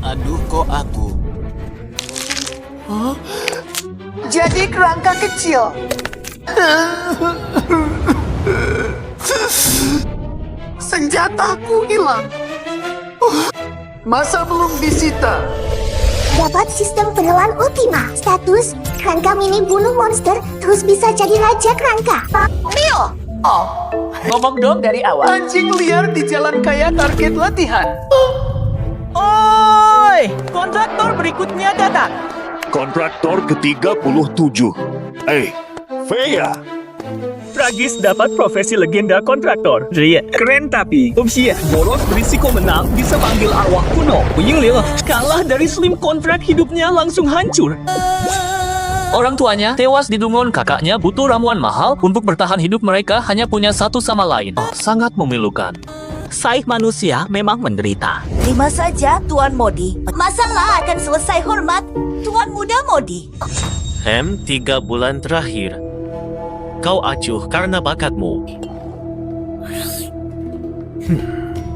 Aduh, kok aku? Jadi kerangka kecil. Senjataku hilang. Masa belum disita? Dapat sistem penelan ultima. Status, kerangka mini bunuh monster, terus bisa jadi raja kerangka. Mio! Oh, Ngomong dong dari awal. anjing liar di jalan kaya target latihan. Oi, kontraktor berikutnya datang. Kontraktor ke-37. Feya. Tragis dapat profesi legenda kontraktor. Ria, keren tapi. Upsia, boros berisiko menang bisa panggil arwah kuno. Yingling, kalah dari slim kontrak hidupnya langsung hancur. Orang tuanya tewas di Dungon, kakaknya butuh ramuan mahal untuk bertahan hidup, mereka hanya punya satu sama lain. Sangat memilukan. Saih manusia memang menderita. Terima saja, Tuan Modi. Masalah akan selesai hormat, Tuan Muda Modi. 3 bulan terakhir. Kau acuh karena bakatmu.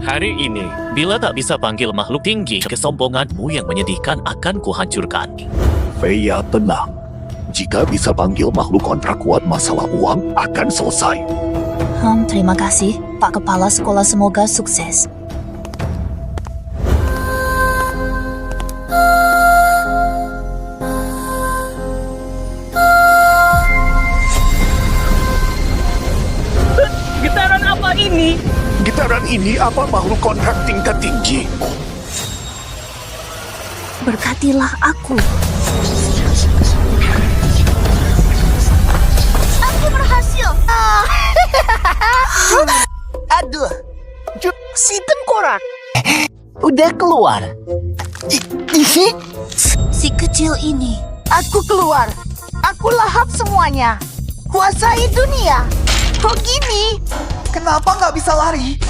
Hari ini, bila tak bisa panggil makhluk tinggi, kesombonganmu yang menyedihkan akan kuhancurkan. Feya tenang. Jika bisa panggil makhluk kontrak kuat, masalah uang akan selesai. Terima kasih, Pak Kepala Sekolah. Semoga sukses. Getaran apa ini? Getaran ini apa makhluk kontrak tingkat tinggi? Berkatilah aku. Aku berhasil. Aduh, si tengkorak udah keluar. Si kecil ini. Aku keluar. Aku lahap semuanya. Kuasai dunia. Kok gini? Kenapa nggak bisa lari?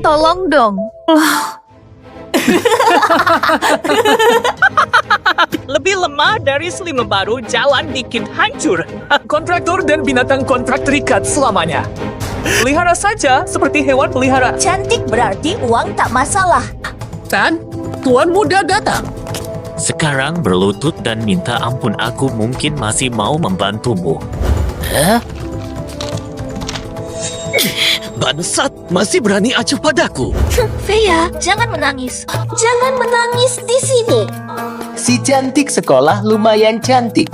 Tolong dong. Lebih lemah dari slim baru, jalan dikit hancur. Kontraktor dan binatang kontrak terikat selamanya. Pelihara saja seperti hewan pelihara. Cantik berarti uang tak masalah. Tan, Tuan Muda datang. Sekarang berlutut dan minta ampun, aku mungkin masih mau membantumu. Bangsat, masih berani acuh padaku. Feya, jangan menangis. Jangan menangis di sini. Si cantik sekolah lumayan cantik.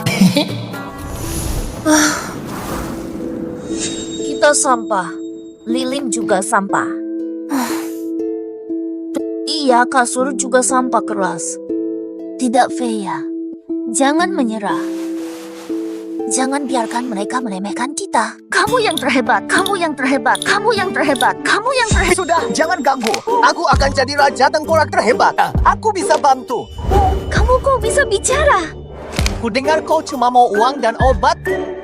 Kita sampah. Lilin juga sampah. Iya, kasur juga sampah keras. Tidak, Feya. Jangan menyerah. Jangan biarkan mereka meremehkan kita. Kamu yang terhebat, kamu yang terhebat, kamu yang terhebat, kamu yang terhebat. Sudah, jangan ganggu. Aku akan jadi raja tengkorak terhebat. Aku bisa bantu. Kamu kok bisa bicara? Ku dengar kau cuma mau uang dan obat.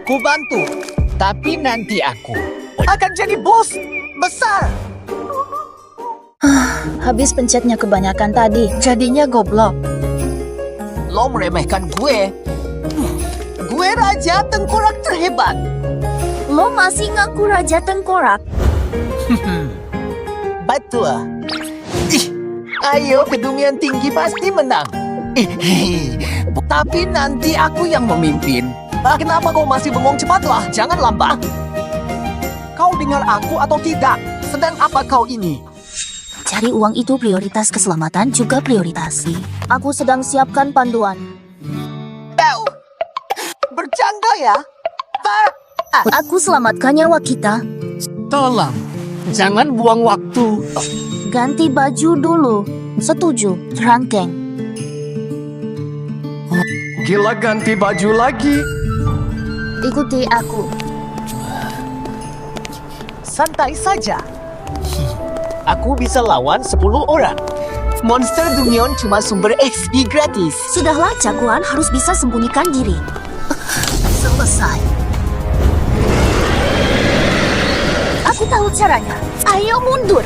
Ku bantu. Tapi nanti aku akan jadi bos besar. Habis pencetnya kebanyakan tadi, jadinya goblok. Lo meremehkan gue. Gue raja tengkorak terhebat. Lo masih ngaku raja tengkorak? Betul. Ayo, kedungian tinggi pasti menang. Tapi nanti aku yang memimpin. Kenapa kau masih bengong? Cepatlah, jangan lambat. Kau dengar aku atau tidak? Sedang apa kau ini? Cari uang itu prioritas, keselamatan juga prioritas. Aku sedang siapkan panduan. Bercanda ya? Aku selamatkan nyawa kita. Tolong, jangan buang waktu. Ganti baju dulu. Setuju, Rangkeng. Gila, ganti baju lagi. Ikuti aku. Santai saja. Aku bisa lawan 10 orang. Monster Dungeon cuma sumber XP gratis. Sudahlah, jagoan harus bisa sembunyikan diri. Selesai. Aku tahu caranya. Ayo mundur.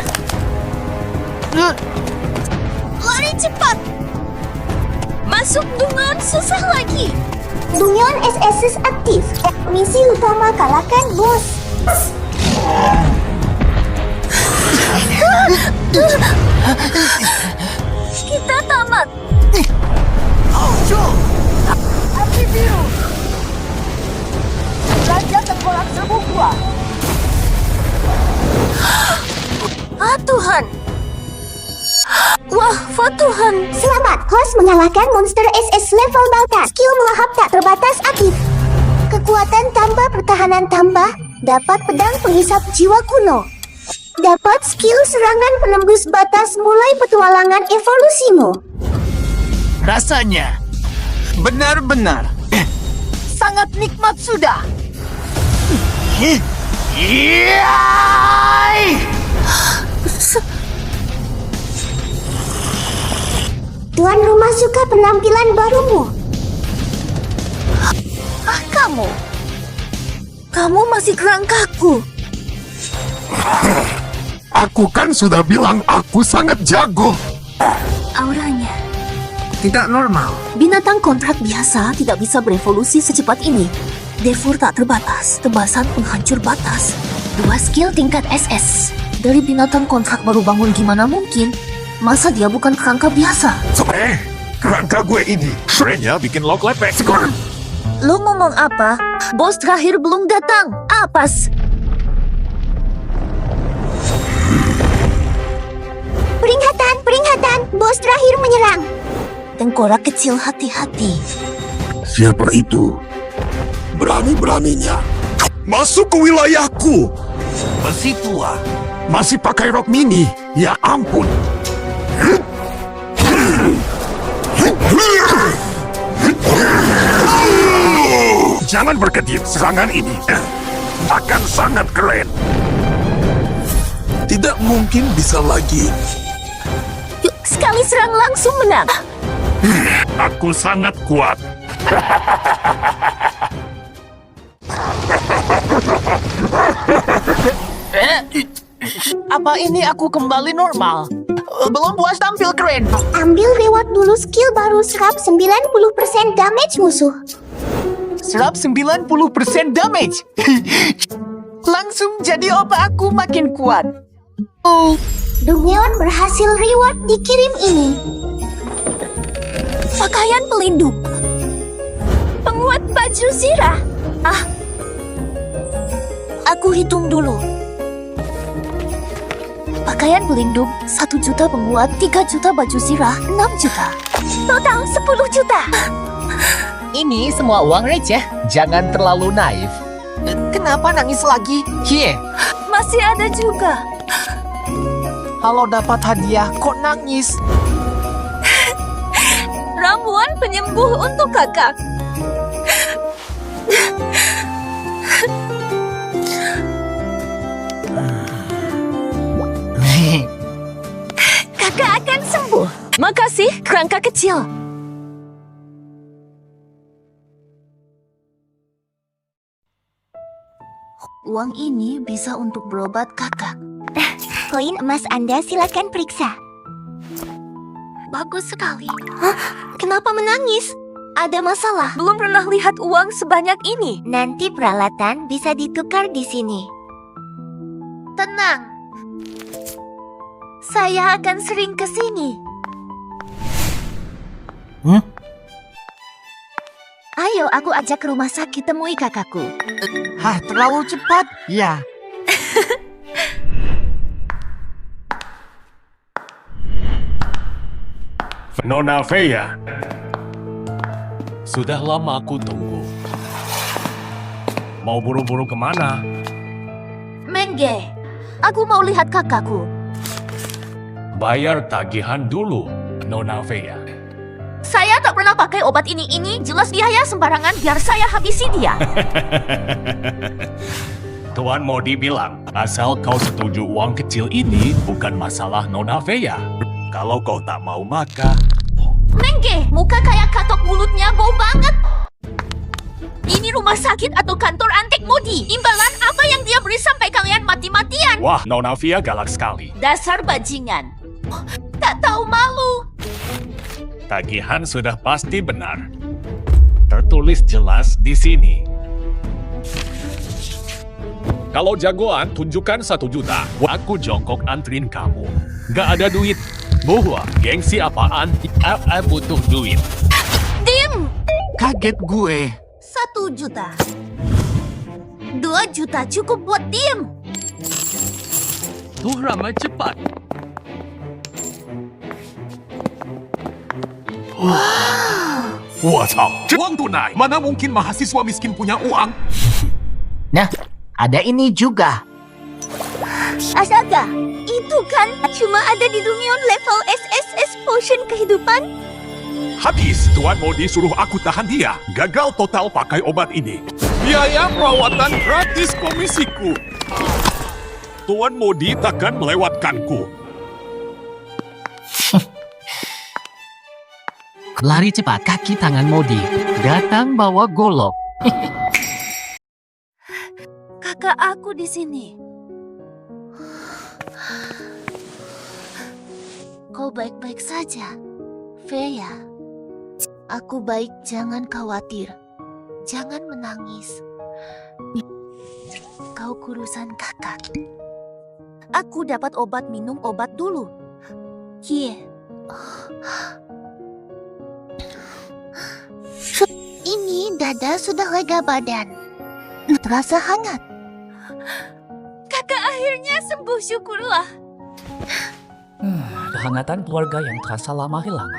Lari cepat. Masuk Dungeon susah lagi. Dungeon SSS aktif. Misi utama kalahkan bos. selamat. Api biru. Raja Tengkorak Serbu kuat. Ah Tuhan. Wah, Tuhan. Selamat, host mengalahkan monster SS level batas. Skill melahap tak terbatas aktif. Kekuatan tambah, pertahanan tambah. Dapat pedang penghisap jiwa kuno. Dapat skill serangan penembus batas mulai petualangan evolusimu. Rasanya benar-benar Sangat nikmat sudah. Tuan rumah suka penampilan barumu. Ah, kamu. Kamu masih kerangkaku. Aku kan sudah bilang aku sangat jago. Auranya. Tidak normal. Binatang kontrak biasa tidak bisa berevolusi secepat ini. Devur tak terbatas, tebasan penghancur batas. 2 skill tingkat SS. Dari binatang kontrak baru bangun gimana mungkin? Masa dia bukan kerangka biasa? Kerangka gue ini kerennya bikin lock lepek. Lo ngomong apa? Bos terakhir belum datang. Apes. Peringatan, peringatan. Bos terakhir menyerang. Tengkorak kecil, hati-hati. Siapa itu? Berani-beraninya masuk ke wilayahku. besi tua. Masih pakai rok mini. Ya ampun. Jangan berkedip, serangan ini akan sangat keren. Tidak mungkin bisa lagi. Yuk, sekali serang langsung menang. Aku sangat kuat. Apa ini aku kembali normal? Belum puas tampil keren. Ambil reward dulu skill baru serap 90% damage musuh. Serap 90% damage. Langsung jadi obat aku makin kuat. Dungeon berhasil reward dikirim ini. Pakaian pelindung. Penguat baju zirah. Ah. Aku hitung dulu. Pakaian pelindung 1 juta penguat, 3 juta baju zirah, 6 juta. Total 10 juta. Ini semua uang receh. Jangan terlalu naif. Kenapa nangis lagi? Masih ada juga. Kalau dapat hadiah, kok nangis? Ramuan penyembuh untuk kakak. Kakak akan sembuh. Makasih, kerangka kecil. Uang ini bisa untuk berobat kakak. Koin emas Anda silakan periksa. Bagus sekali. Hah? Kenapa menangis? Ada masalah. Belum pernah lihat uang sebanyak ini. Nanti peralatan bisa ditukar di sini. Tenang. Saya akan sering ke sini. Ayo, aku ajak ke rumah sakit temui kakakku. Terlalu cepat. Ya. Nona Feya. Sudah lama aku tunggu. Mau buru-buru kemana? Mengge, aku mau lihat kakakku. Bayar tagihan dulu, Nona Feya. Saya tak pernah pakai obat ini. Jelas biaya sembarangan biar saya habisi dia. Tuan Modi bilang, asal kau setuju uang kecil ini bukan masalah Nona Feya. Kalau kau tak mau maka... Mengge, muka kayak katok mulutnya bau banget. Ini rumah sakit atau kantor antek Modi? Imbalan apa yang dia beri sampai kalian mati-matian? Wah, Nona Feya galak sekali. Dasar bajingan. Tak tahu malu. Tagihan sudah pasti benar. Tertulis jelas di sini. Kalau jagoan, tunjukkan 1 juta. Aku jongkok antrin kamu. Gak ada duit. Bahwa gengsi apaan? Butuh duit. Dim! Kaget gue. 1 juta. 2 juta cukup buat Dim. Tuh Rama cepat. Wacau, uang tunai. Mana mungkin mahasiswa miskin punya uang? Nah, ada ini juga. Astaga, itu kan cuma ada di Dungeon level SSS Potion Kehidupan. Habis, Tuan Modi suruh aku tahan dia. Gagal total pakai obat ini. Biaya perawatan gratis komisiku. Tuan Modi takkan melewatkanku. Lari cepat, kaki tangan Modi. Datang bawa golok. Kakak aku di sini. Kau baik-baik saja, Freya. Aku baik, jangan khawatir. Jangan menangis. Kau kurusan kakak. Aku dapat obat, minum obat dulu. Kie. Ini dada sudah lega badan. Terasa hangat. Kakak akhirnya sembuh, syukurlah. Kehangatan keluarga yang terasa lama hilang.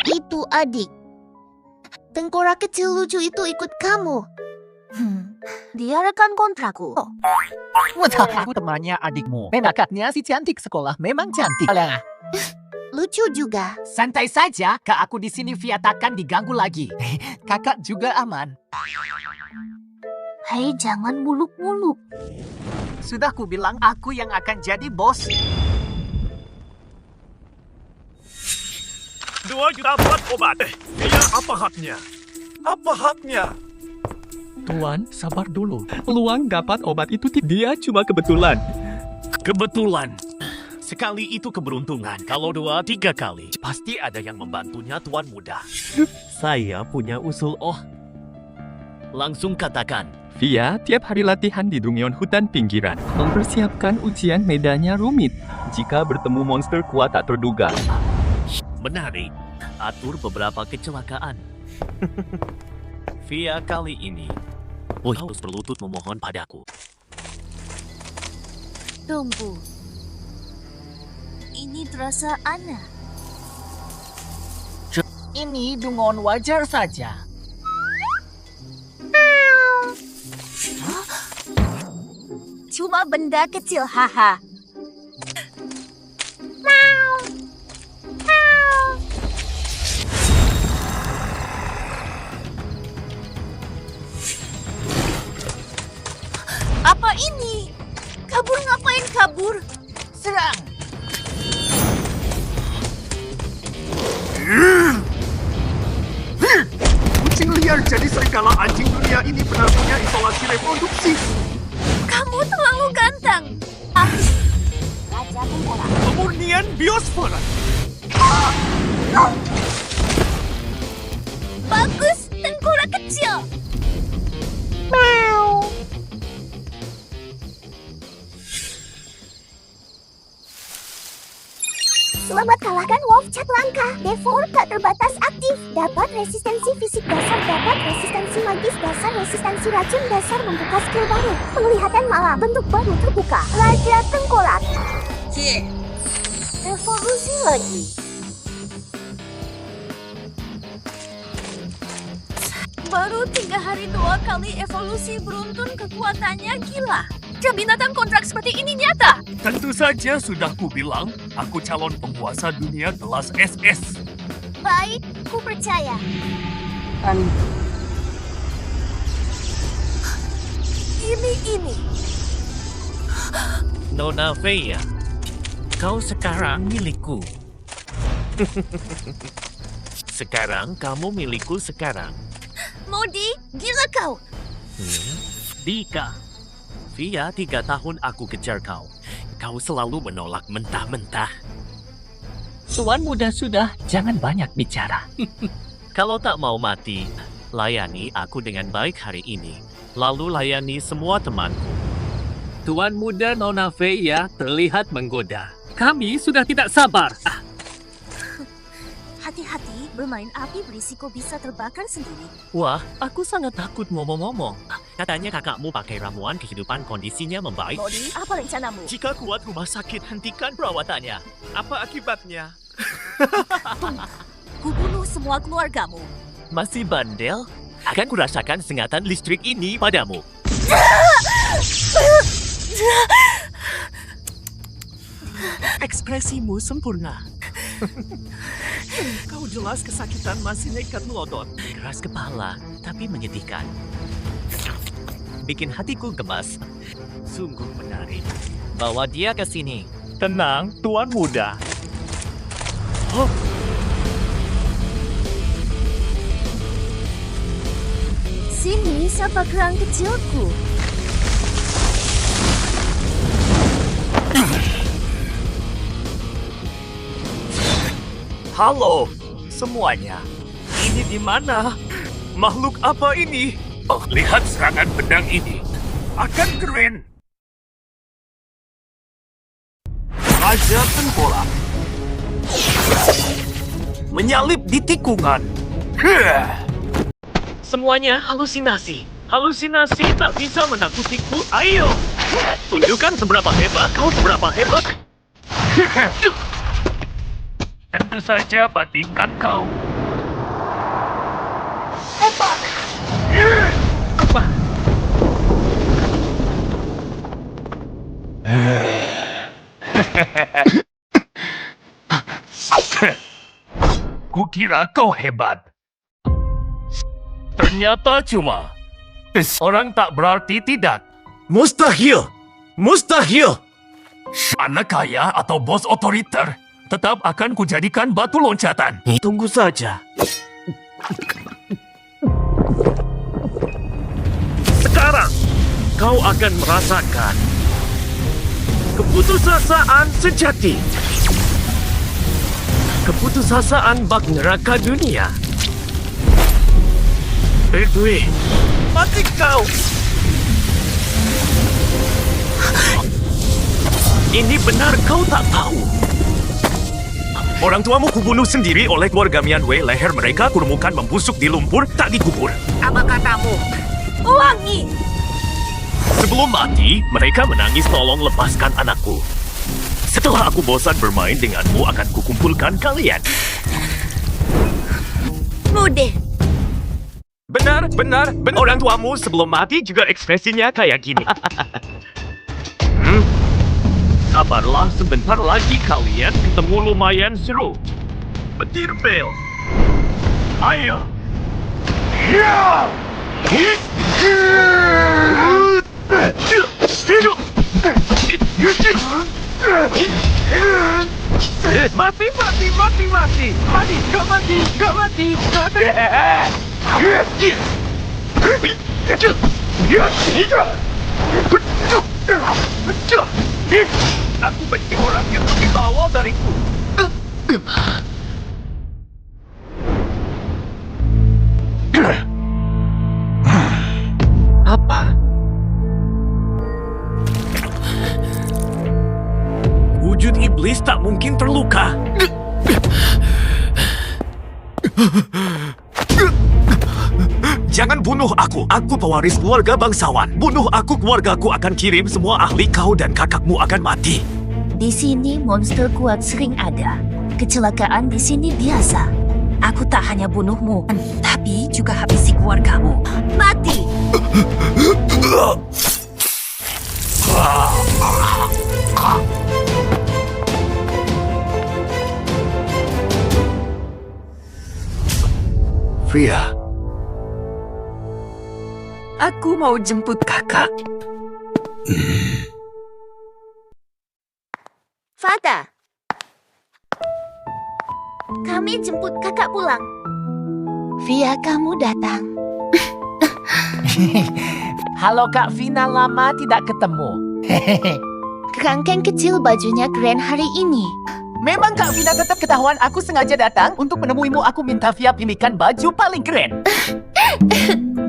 Itu adik. Tengkorak kecil lucu itu ikut kamu. Dia rekan kontrakku. Wah, aku temannya adikmu. Menakatnya si cantik sekolah, memang cantik. Lucu juga. Santai saja, kak aku di sini Via takkan diganggu lagi. Kakak juga aman. Hei, jangan muluk-muluk. Sudah ku bilang aku yang akan jadi bos. 2 juta buat obat. Dia apa haknya? Apa haknya? Tuan, sabar dulu. Peluang dapat obat itu dia cuma kebetulan. Kebetulan. Sekali itu keberuntungan. Kalau 2-3 kali, pasti ada yang membantunya Tuan Muda. Saya punya usul. Langsung katakan. Via tiap hari latihan di Dungeon hutan pinggiran. Mempersiapkan ujian medannya rumit. Jika bertemu monster kuat tak terduga. Menarik. Atur beberapa kecelakaan. Via kali ini, harus berlutut memohon padaku. Tunggu. Ini terasa aneh. Ini dungon wajar saja. Cuma benda kecil, haha. Apa ini? Kabur ngapain kabur? Serang! Kucing liar jadi serigala anjing dunia ini benar punya isolasi reproduksi. Kamu terlalu ganteng. Raja Tengkorak. Kemurnian biosfera. Bagus, tengkorak kecil. Selamat kalahkan Wolf Cat langka. Devor tak terbatas aktif. Dapat resistensi fisik dasar, dapat resistensi magis dasar, resistensi racun dasar, membuka skill baru. Penglihatan malam, bentuk baru terbuka. Raja Tengkorak. Evolusi lagi. Baru 3 hari 2 kali evolusi beruntun, kekuatannya gila. Binatang kontrak seperti ini nyata. Tentu saja sudah kubilang, aku calon penguasa dunia kelas SS. Baik, ku percaya. Ini. Nona Freya, kau sekarang milikku. Sekarang kamu milikku sekarang. Modi, gila kau. Dika, Via 3 tahun aku kejar kau. Kau selalu menolak mentah-mentah. Tuan muda sudah, jangan banyak bicara. Kalau tak mau mati, layani aku dengan baik hari ini. Lalu layani semua temanku. Tuan muda Nona Freya terlihat menggoda. Kami sudah tidak sabar. hati-hati, bermain api berisiko bisa terbakar sendiri. Wah, aku sangat takut ngomong-ngomong. Katanya kakakmu pakai ramuan kehidupan kondisinya membaik. Modi, apa rencanamu? Jika kuat rumah sakit, hentikan perawatannya. Apa akibatnya? Kubunuh semua keluargamu. Masih bandel? Akan kurasakan sengatan listrik ini padamu. Ekspresimu sempurna. Kau jelas kesakitan masih nekat melodot. Keras kepala, tapi menyedihkan. Bikin hatiku gemas. Sungguh menarik. Bawa dia ke sini. Tenang, Tuan Muda. Sini, siapa kerang kecilku? Halo, semuanya. Ini di mana? Makhluk apa ini? Oh, lihat serangan pedang ini. Akan keren. Raja Tengkorak. Menyalip di tikungan. Semuanya halusinasi. Halusinasi tak bisa menakutiku. Ayo, tunjukkan seberapa hebat kau, seberapa hebat. Tentu saja bandingkan kau. Hebat. Apa? Kukira kau hebat. Ternyata cuma orang tak berarti tidak. Mustahil! Mustahil! Anak kaya atau bos otoriter tetap akan kujadikan batu loncatan. Tunggu saja. Sekarang kau akan merasakan keputusasaan sejati. Keputusasaan bak neraka dunia. Dwi, mati kau! Ini benar kau tak tahu. Orang tuamu kubunuh sendiri oleh keluarga Mian Wei. Leher mereka kurumukan membusuk di lumpur, tak dikubur. Apa katamu? Wangi! Sebelum mati, mereka menangis tolong lepaskan anakku. Setelah aku bosan bermain denganmu, akan kukumpulkan kalian. Mude, Benar. Orang tuamu sebelum mati juga ekspresinya kayak gini. Sabarlah, sebentar lagi kalian ketemu lumayan seru. Petir bel. Ayo. Aku benci orang yang lebih bawah dariku. Apa? Wujud iblis tak mungkin terluka. Jangan bunuh aku. Aku pewaris keluarga bangsawan. Bunuh aku, keluargaku akan kirim semua ahli kau dan kakakmu akan mati. di sini monster kuat sering ada. Kecelakaan di sini biasa. Aku tak hanya bunuhmu, tapi juga habisi keluargamu. Mati! Fia, Aku mau jemput kakak. Fata! Kami jemput kakak pulang. Via, kamu datang. Halo Kak Vina, lama tidak ketemu. Kerangkeng kecil bajunya keren hari ini. Memang Kak Vina tetap ketahuan aku sengaja datang untuk menemuimu. Aku minta Via pilihkan baju paling keren.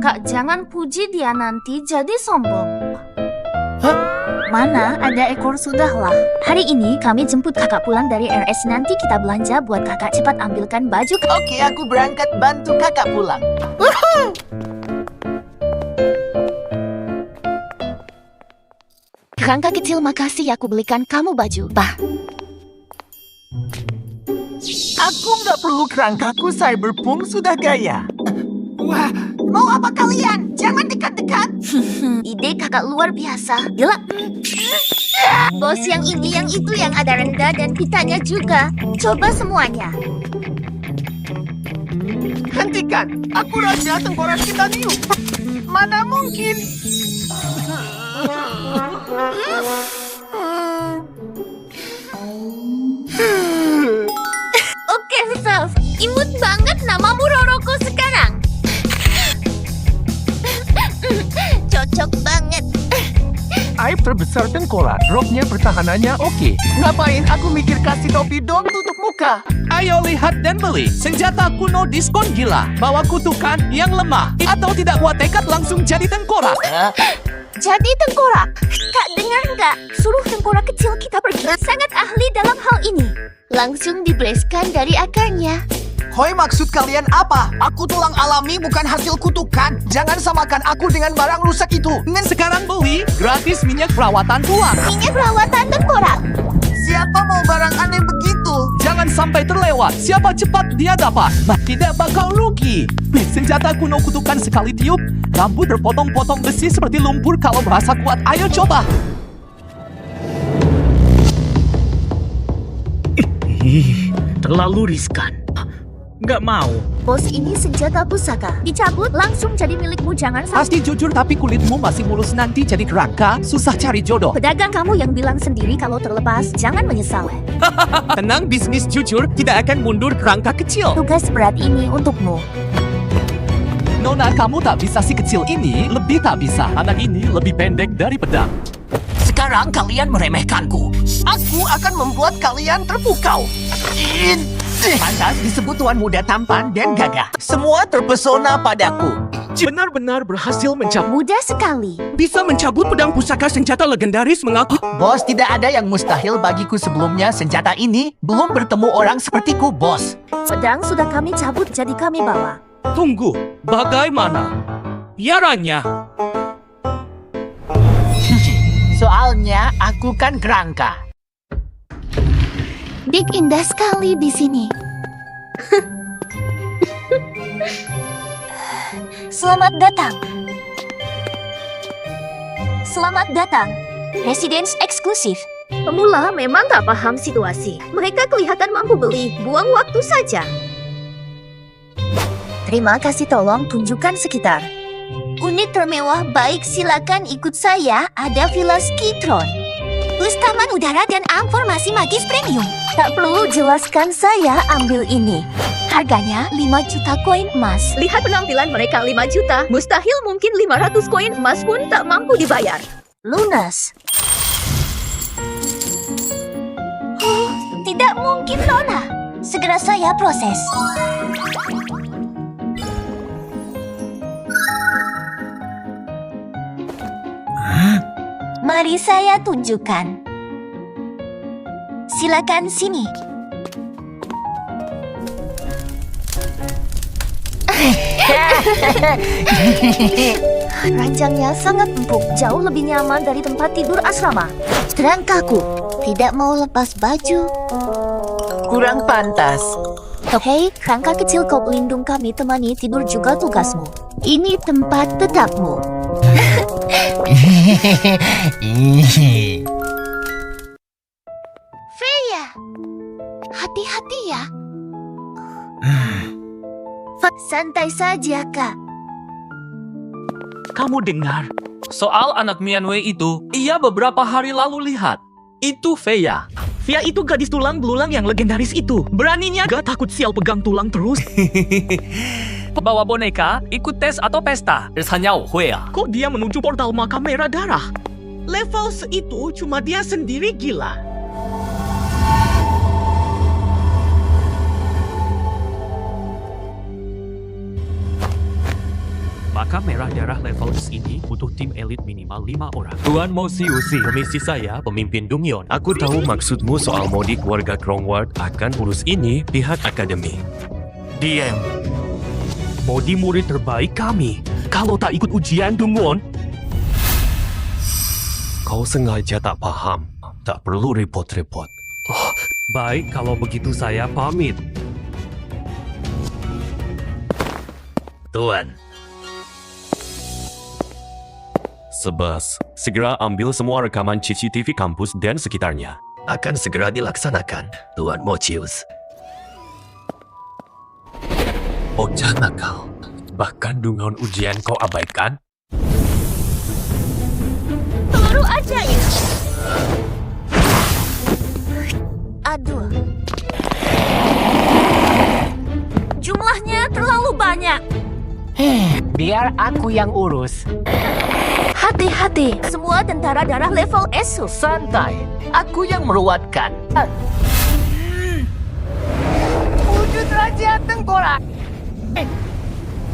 Kak, jangan puji dia nanti jadi sombong. Mana ada ekor sudahlah. Hari ini kami jemput kakak pulang dari RS. Nanti kita belanja buat kakak. Cepat ambilkan baju. Oke, aku berangkat bantu kakak pulang. Kerangka kecil, makasih aku belikan kamu baju. Bah, Aku nggak perlu kerangkaku, cyberpunk sudah gaya. Wah, mau apa kalian? Jangan dekat-dekat. ide kakak luar biasa. Gila. Bos, yang ini, yang itu, yang ada rendah dan pitanya juga. Coba semuanya. Hentikan, aku Raja Tengkorak Titanium. Mana mungkin? Oke, Self. Imut banget namamu Roroko sekarang. Cocok banget. Aib terbesar tengkorak, roknya pertahanannya oke. Ngapain aku mikir kasih topi dong tutup muka? Ayo lihat dan beli. Senjata kuno diskon gila. Bawa kutukan yang lemah. Atau tidak buat tekad langsung jadi tengkorak. Jadi tengkorak. Kak, dengar nggak? Suruh tengkorak kecil kita pergi. Sangat ahli dalam hal ini. Langsung dibereskan dari akarnya. Hoi, maksud kalian apa? Aku tulang alami bukan hasil kutukan. Jangan samakan aku dengan barang rusak itu. Sekarang beli gratis minyak perawatan tulang. Minyak perawatan tengkorak. Siapa mau barang aneh begitu? Jangan sampai terlewat. Siapa cepat dia dapat. Tidak bakal rugi. Senjata kuno kutukan sekali tiup. Rambut terpotong-potong besi seperti lumpur kalau merasa kuat. Ayo coba. Terlalu riskan. Nggak mau. Bos, ini senjata pusaka. Dicabut langsung jadi milikmu. Jangan sampai. Pasti jujur tapi kulitmu masih mulus, nanti jadi kerangka. Susah cari jodoh. Pedagang kamu yang bilang sendiri kalau terlepas. Jangan menyesal. Tenang, bisnis jujur tidak akan mundur kerangka kecil. Tugas berat ini untukmu. Nona, kamu tak bisa si kecil ini. Lebih tak bisa. Anak ini lebih pendek dari pedang. Sekarang kalian meremehkanku. Aku akan membuat kalian terpukau. Pantas disebut tuan muda tampan dan gagah. Semua terpesona padaku. Benar-benar berhasil mencabut. Mudah sekali. Bisa mencabut pedang pusaka senjata legendaris mengaku. Bos, tidak ada yang mustahil bagiku sebelumnya. Senjata ini belum bertemu orang sepertiku, bos. Pedang sudah kami cabut, jadi kami bawa. Tunggu, bagaimana? Biarannya. Soalnya aku kan kerangka. Dik, indah sekali di sini. Selamat datang. Selamat datang. Residence eksklusif. Pemula memang tak paham situasi. Mereka kelihatan mampu beli. Buang waktu saja. Terima kasih, tolong tunjukkan sekitar. Unit termewah, baik, silakan ikut saya. Ada Villa Skitron. Bus taman udara dan informasi magis premium. Tak perlu jelaskan, saya ambil ini. Harganya 5 juta koin emas. Lihat penampilan mereka 5 juta. Mustahil mungkin 500 koin emas pun tak mampu dibayar. Lunas. Tidak mungkin, Nona. Segera saya proses. Mari saya tunjukkan. Silakan sini. Ranjangnya sangat empuk, jauh lebih nyaman dari tempat tidur asrama. Kerangkaku tidak mau lepas baju. Kurang pantas. Hei, kerangka kecil, kau pelindung kami, temani tidur juga tugasmu. Ini tempat tetapmu. Freya, hati-hati ya. Santai saja, Kak. Kamu dengar? Soal anak Mianwei itu, ia beberapa hari lalu lihat. Itu Feya. Via itu gadis tulang belulang yang legendaris itu. Beraninya gak takut sial pegang tulang terus. Bawa boneka, ikut tes atau pesta. Hanya Huya. Kok dia menuju portal makam merah darah? Level seitu cuma dia sendiri gila. merah darah level S ini butuh tim elit minimal 5 orang. Tuan Mosiusi, permisi saya, pemimpin Dungyon. Aku tahu maksudmu soal modi keluarga Krongward akan urus ini pihak akademi. DM. Modi murid terbaik kami. Kalau tak ikut ujian Dungwon, Kau sengaja tak paham. Tak perlu repot-repot. baik kalau begitu saya pamit. Tuan. Sebas, segera ambil semua rekaman CCTV kampus dan sekitarnya. Akan segera dilaksanakan, Tuan Mocius. Bocah nakal. Bahkan dungon ujian kau abaikan? Peluru ajaib. Aduh. Jumlahnya terlalu banyak. Biar aku yang urus. Hati-hati, semua tentara darah level S. Santai, aku yang meruatkan. Wujud Raja Tengkorak.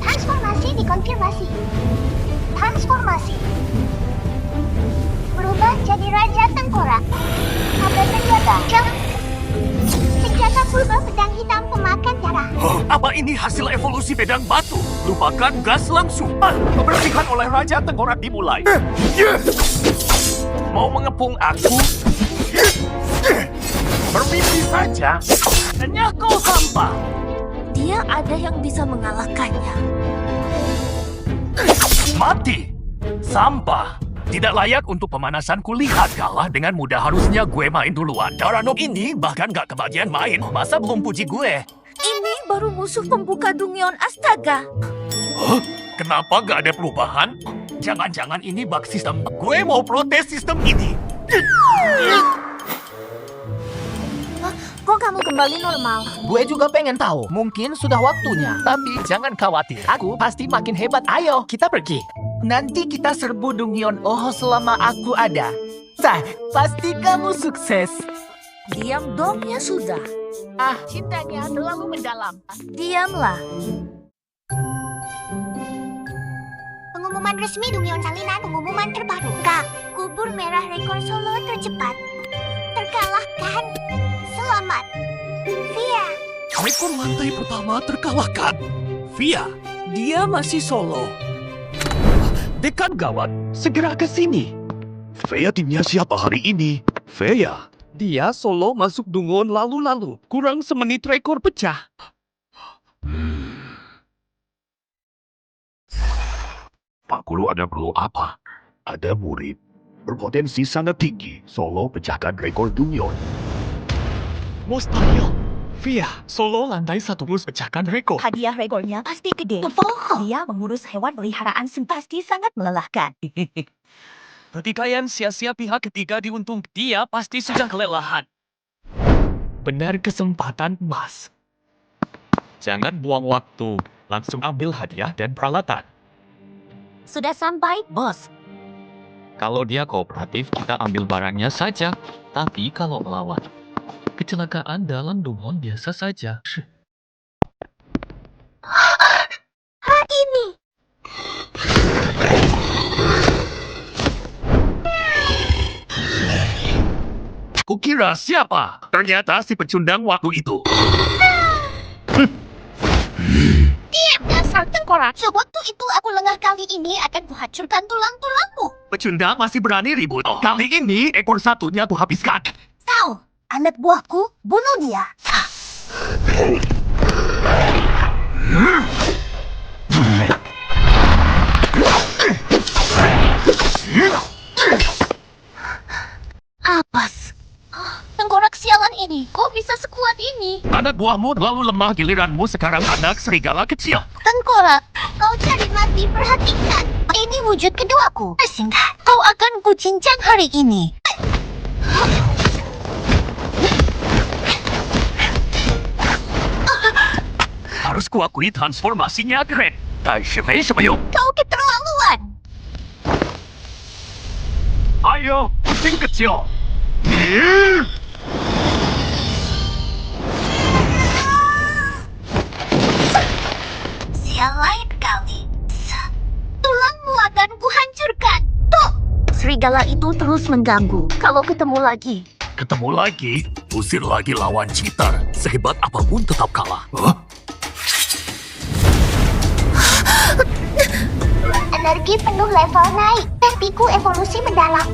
Transformasi dikonfirmasi. Transformasi. Berubah jadi Raja Tengkorak. Ada senjata. Senjata purba pedang hitam pemakan darah. Apa ini hasil evolusi pedang batu? Lupakan gas langsung. Pembersihan oleh Raja Tengkorak dimulai. Mau mengepung aku? Bermimpi saja. Hanya kau sampah. Dia ada yang bisa mengalahkannya. Mati. Sampah. Tidak layak untuk pemanasan kulihat. Kalah dengan mudah, harusnya gue main duluan. Daranop ini bahkan gak kebagian main. Masa belum puji gue? Ini baru musuh pembuka Dungyon Astaga. Kenapa gak ada perubahan? Jangan-jangan ini bug sistem. Gue mau protes sistem ini. Kok kamu kembali normal? Gue juga pengen tahu. Mungkin sudah waktunya. Tapi jangan khawatir. Aku pasti makin hebat. Ayo, kita pergi. Nanti kita serbu Dungyon Oh selama aku ada. Sah, pasti kamu sukses. Diam dong, ya sudah. Cintanya terlalu mendalam. Diamlah. Pengumuman resmi Dungyon Salinan, pengumuman terbaru. Kak, kubur merah rekor solo tercepat. Terkalahkan. Selamat. Via. Rekor lantai pertama terkalahkan. Via, dia masih solo. Dekan gawat, segera ke sini. Fea timnya siapa hari ini? Fea. Dia solo masuk Dungwon lalu-lalu. Kurang semenit rekor pecah. Pak Guru ada perlu apa? Ada murid berpotensi sangat tinggi solo pecahkan rekor Dungyon. Mustahil. Via, solo lantai 1 plus pecahkan rekor. Hadiah rekornya pasti gede. Dia mengurus hewan peliharaan pasti sangat melelahkan. Pertikaian sia-sia pihak ketiga diuntung. Dia pasti sudah kelelahan. Benar kesempatan emas. Jangan buang waktu. Langsung ambil hadiah dan peralatan. Sudah sampai, bos. Kalau dia kooperatif, kita ambil barangnya saja. Tapi kalau melawan, kecelakaan dalam Dungwon biasa saja. Ini. Kukira siapa? Ternyata si pecundang waktu itu. Diam, dasar tengkorak. Sewaktu itu aku lengah, kali ini akan kuhancurkan tulang-tulangmu. Pecundang masih berani ribut. Kali ini ekor satunya kuhabiskan. Tahu, anak buahku, bunuh dia. Apes. Tengkorak sialan ini, kok bisa sekuat ini? Anak buahmu terlalu lemah, giliranmu sekarang anak serigala kecil. Tengkorak, kau cari mati, perhatikan. Ini wujud keduaku. Singkat, kau akan kucincang hari ini. Harus kuakui transformasinya keren. Tai Shimei Shimei. Kau keterlaluan. Ayo, kucing kecil. Sial lain kali. serigala itu terus mengganggu. Kalau ketemu lagi, Ketemu lagi, usir lagi lawan cheater. Sehebat apapun tetap kalah. Energi penuh level naik. Tekniku evolusi mendalam.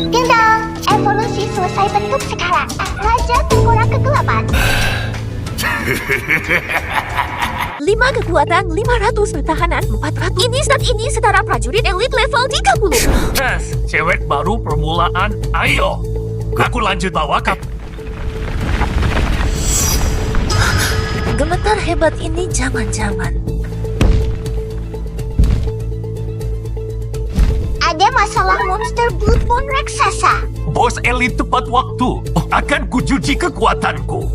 Tinggal, evolusi selesai bentuk sekarang. Raja Tengkorak Kegelapan. 5 kekuatan, 500 pertahanan, 400. Ini setara prajurit elit level 30. Yes, cewek baru permulaan. Ayo, aku lanjut bawa kap. Gemetar hebat ini jangan-jangan. Ada masalah monster Bloodborne raksasa. Bos elit tepat waktu. Akan kucuci kekuatanku.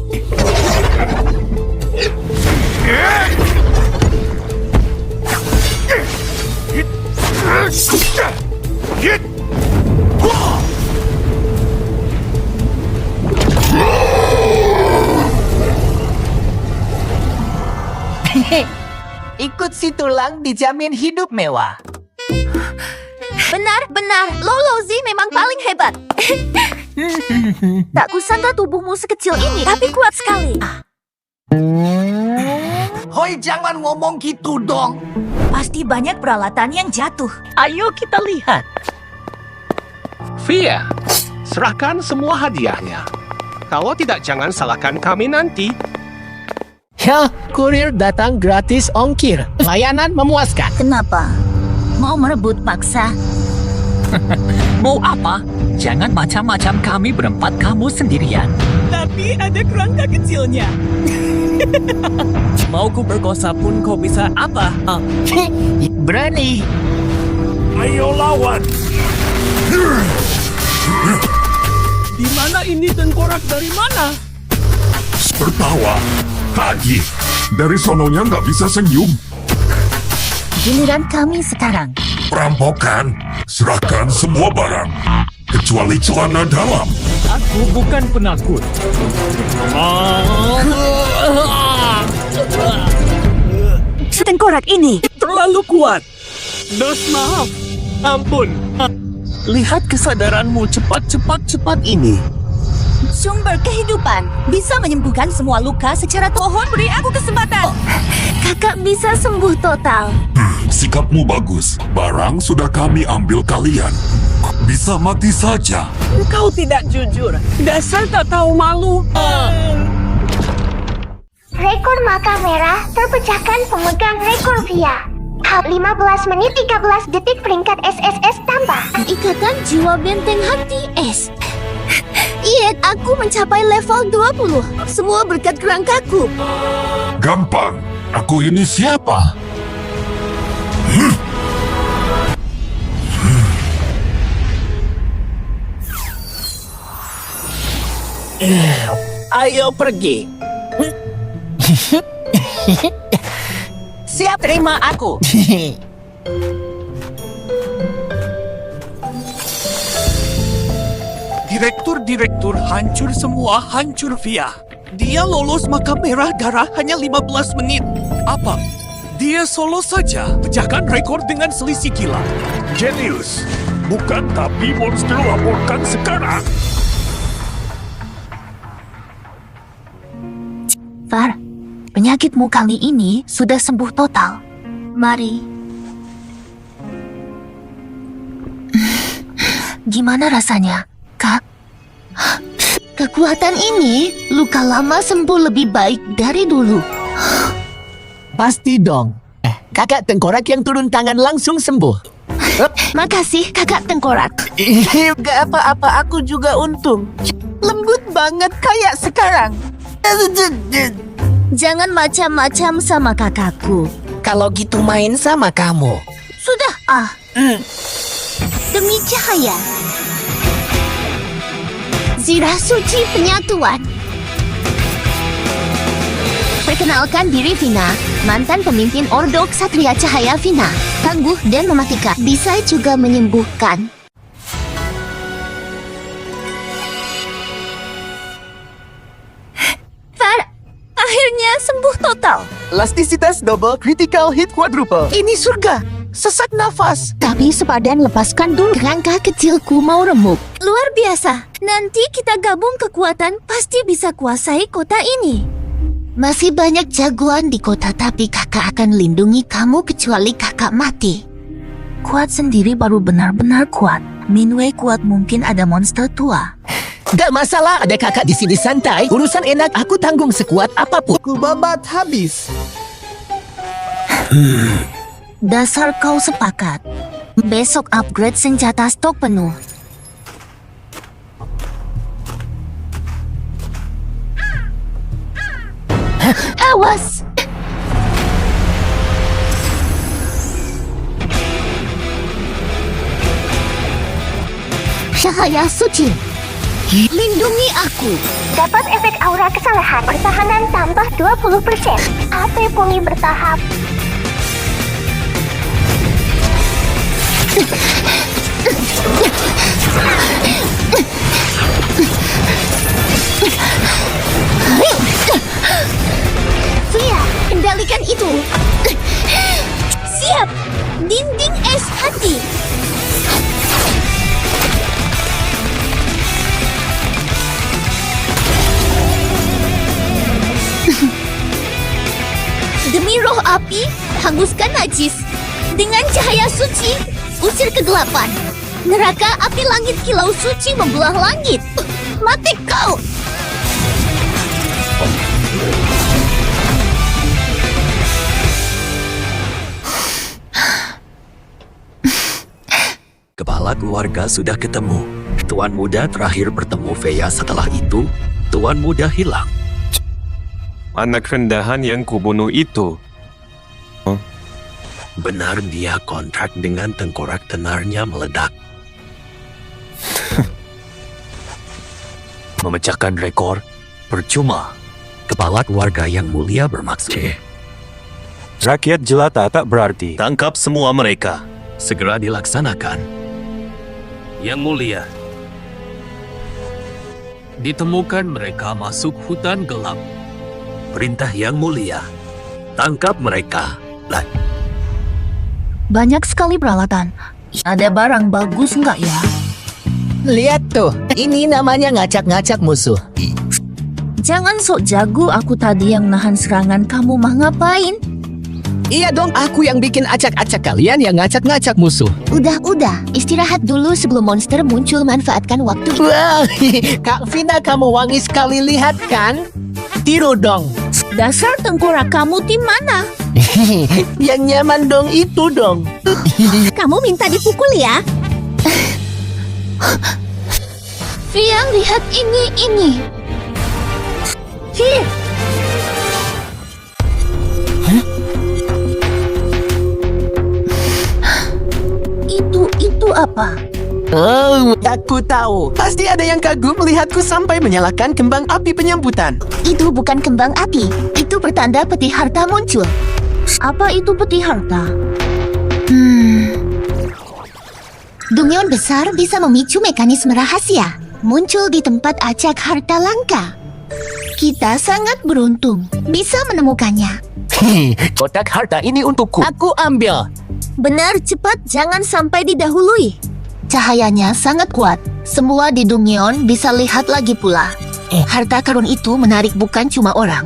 Ikut si tulang dijamin hidup mewah. Benar. Lolo Z memang paling hebat. Tak kusangka tubuhmu sekecil ini, tapi kuat sekali. Hoi, jangan ngomong gitu dong. Pasti banyak peralatan yang jatuh. Ayo kita lihat. Via, serahkan semua hadiahnya. Kalau tidak, jangan salahkan kami nanti. Ya, kurir datang gratis ongkir. Layanan memuaskan. Kenapa? Mau merebut paksa? Mau apa? Jangan macam-macam kami berempat kamu sendirian. Tapi ada kerangka kecilnya. Mau ku berkosa pun kau bisa apa? Berani. Ayo lawan. Di mana ini tengkorak dari mana? Tertawa. Tagih. Dari sononya nggak bisa senyum. Giliran kami sekarang. Perampokan. Serahkan semua barang. Kecuali celana dalam. Aku bukan penakut. Tengkorak ini Terlalu kuat. Dos maaf. Ampun. Lihat kesadaranmu cepat ini. sumber kehidupan. Bisa menyembuhkan semua luka secara mohon beri aku kesempatan. Kakak bisa sembuh total. Sikapmu bagus. Barang sudah kami ambil kalian. Bisa mati saja. Kau tidak jujur. Dasar tak tahu malu. Rekor Maka Merah terpecahkan pemegang rekor Via. 15 menit 13 detik peringkat SSS tambah. Ikatan Jiwa Benteng Hati S. Iya, aku mencapai level 20. Semua berkat kerangkaku. Gampang. Aku ini siapa? Ayo pergi. Siap terima aku. Direktur hancur semua, hancur Via. Dia lolos Maka Merah Darah hanya 15 menit. Apa? Dia solo saja pecahkan rekor dengan selisih gila. Genius. Bukan, tapi monster laporkan sekarang. Far, penyakitmu kali ini sudah sembuh total. Mari. Gimana rasanya, Kak? Kekuatan ini, luka lama sembuh lebih baik dari dulu. Pasti dong. Kakak tengkorak yang turun tangan langsung sembuh. Makasih, Kakak Tengkorak. Gak apa-apa, aku juga untung. Lembut banget kayak sekarang. Jangan macam-macam sama kakakku. Kalau gitu main sama kamu. Sudah, Demi cahaya. Zirah Suci Penyatuan. Perkenalkan diri Vina, mantan pemimpin Ordo Ksatria Cahaya Vina. Tangguh dan mematikan, bisa juga menyembuhkan. Far, akhirnya sembuh total. Elastisitas double, critical hit quadruple. Ini surga. sesak nafas. Tapi sepadan lepaskan dulu. Kerangka kecilku mau remuk. Luar biasa. Nanti kita gabung kekuatan pasti bisa kuasai kota ini. Masih banyak jagoan di kota, tapi kakak akan lindungi kamu kecuali kakak mati. Kuat sendiri baru benar-benar kuat. Minwei kuat mungkin ada monster tua. Gak masalah, ada kakak di sini santai. Urusan enak aku tanggung sekuat apapun. Ku babat habis. Dasar kau sepakat. Besok upgrade senjata stok penuh. Awas! Cahaya suci, lindungi aku. Dapat efek aura kesalahan. Pertahanan tambah 20%. AP pulih bertahap. Via, kendalikan itu. Siap! Dinding es hati. Demi roh api, hanguskan najis. Dengan cahaya suci, usir kegelapan. Neraka api langit kilau suci membelah langit. Mati kau! Kepala keluarga sudah ketemu. Tuan Muda terakhir bertemu Feya, setelah itu, Tuan Muda hilang. Anak rendahan yang kubunuh itu. Benar dia kontrak dengan tengkorak tenarnya meledak. Memecahkan rekor, percuma. Kepala keluarga yang mulia bermaksud. Rakyat jelata tak berarti. Tangkap semua mereka. Segera dilaksanakan. Yang mulia, ditemukan mereka masuk hutan gelap. Perintah yang mulia. Tangkap mereka. Banyak sekali peralatan. Ada barang bagus nggak ya? Lihat tuh, ini namanya ngacak-ngacak musuh. Jangan sok jago, aku tadi yang nahan serangan, kamu mah ngapain? Iya dong, aku yang bikin acak-acak, kalian yang ngacak-ngacak musuh. Udah, istirahat dulu sebelum monster muncul. Manfaatkan waktu. Wah, Kak Vina, kamu wangi sekali, lihat kan? Tiru dong. Dasar tengkorak kamu di mana? Yang nyaman dong, itu dong. Kamu minta dipukul ya? Via, lihat ini. Via. Itu apa? Oh, aku tahu. Pasti ada yang kagum melihatku sampai menyalakan kembang api penyambutan. Itu bukan kembang api. Itu pertanda peti harta muncul. Apa itu peti harta? Dungeon besar bisa memicu mekanisme rahasia. Muncul di tempat acak harta langka. Kita sangat beruntung bisa menemukannya. Kotak harta ini untukku. Aku ambil. Benar, cepat, jangan sampai didahului. Cahayanya sangat kuat. Semua di Dungeon bisa lihat lagi pula. Harta karun itu menarik bukan cuma orang.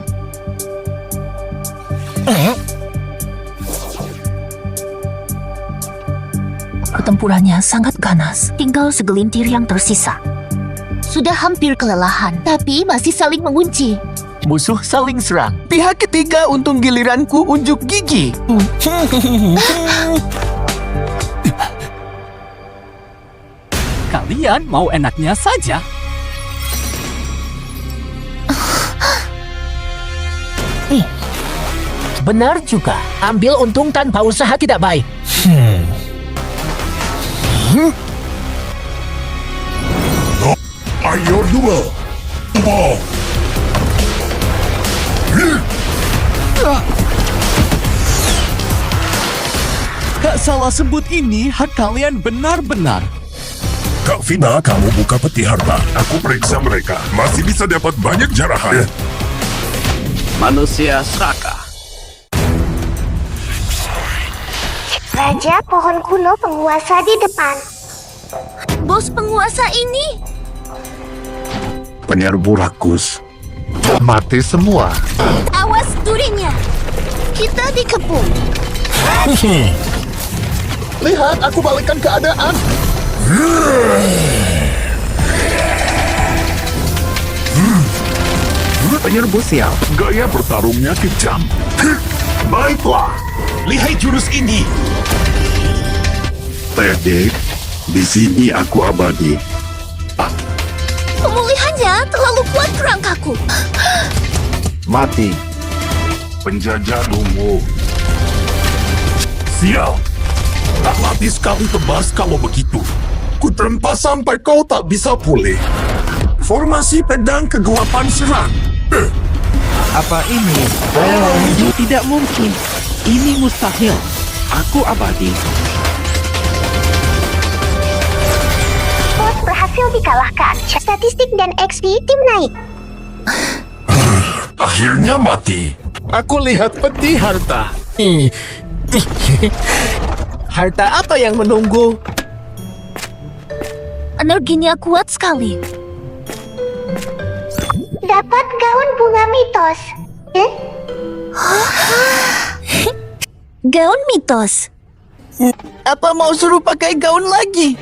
Pertempurannya sangat ganas. Tinggal segelintir yang tersisa. Sudah hampir kelelahan, tapi masih saling mengunci. Musuh saling serang. Pihak ketiga untung giliranku unjuk gigi. Kalian mau enaknya saja. Benar juga. Ambil untung tanpa usaha tidak baik. Ayo duel. Gak salah sebut ini, hak kalian benar-benar. Kak Vina, kamu buka peti harta. Aku periksa mereka. Masih bisa dapat banyak jarahan. Manusia serakah. Raja pohon kuno penguasa di depan. Bos penguasa ini. Penyerbu rakus. Mati semua. Awas durinya. Kita dikepung. Lihat, aku balikkan keadaan. Penyerbu sial. Gaya bertarungnya kejam. Baiklah, lihat jurus ini. Pendek, di sini aku abadi. Pemulihannya terlalu kuat kerangkaku. Mati. Penjajah dungu. Sial. Tak latih sekali tebas kalau begitu. Ku terempas sampai kau tak bisa pulih. Formasi pedang kegelapan serang. Apa ini? Tidak mungkin. Ini mustahil. Aku abadi. Bos berhasil dikalahkan. Statistik dan XP tim naik. Akhirnya mati. Aku lihat peti harta. Harta apa yang menunggu? Energinya kuat sekali. Dapat gaun bunga mitos. Gaun mitos. Apa mau suruh pakai gaun lagi?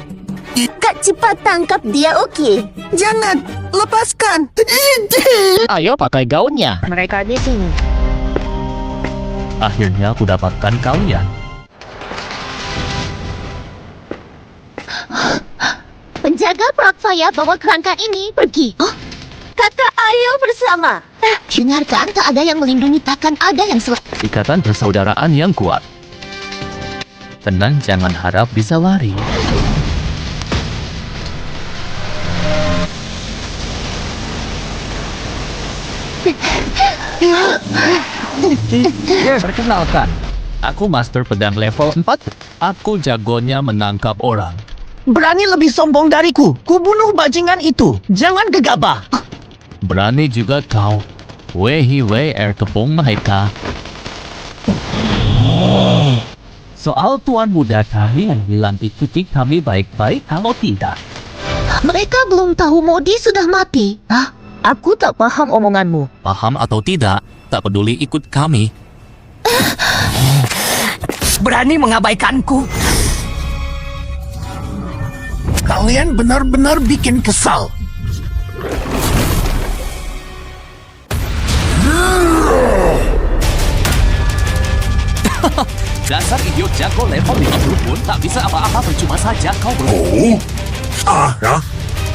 Kak cepat tangkap dia, oke? Jangan, lepaskan. Ayo pakai gaunnya. Mereka di sini. Akhirnya aku dapatkan kalian. Penjaga Prakfaya bawa kerangka ini pergi. Kakak, ayo bersama. Dengarkan, tak ada yang melindungi, takkan ada yang selamat. Ikatan persaudaraan yang kuat. Tenang, jangan harap bisa lari. Perkenalkan, aku master pedang level 4. Aku jagonya menangkap orang. Berani lebih sombong dariku. Kubunuh bajingan itu. Jangan gegabah. Berani juga kau. Wehi wei tepung mereka. Soal tuan muda kami yang bilang ikuti kami baik-baik kalau tidak. Mereka belum tahu Modi sudah mati. Hah? Aku tak paham omonganmu. Paham atau tidak, tak peduli ikut kami. Berani mengabaikanku. Kalian benar-benar bikin kesal. Dasar idiot jago level 50 pun tak bisa apa-apa, percuma saja kau Oh, ya.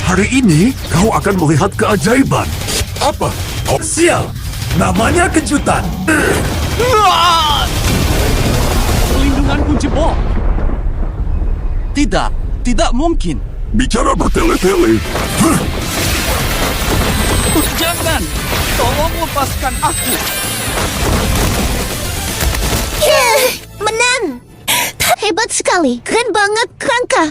Hari ini kau akan melihat keajaiban. Apa? Oh, sial. Namanya kejutan. Perlindunganku jebol. Tidak mungkin. Bicara bertele-tele. Jangan. Tolong lepaskan aku. Menang. Hebat sekali. Keren banget, kerangka.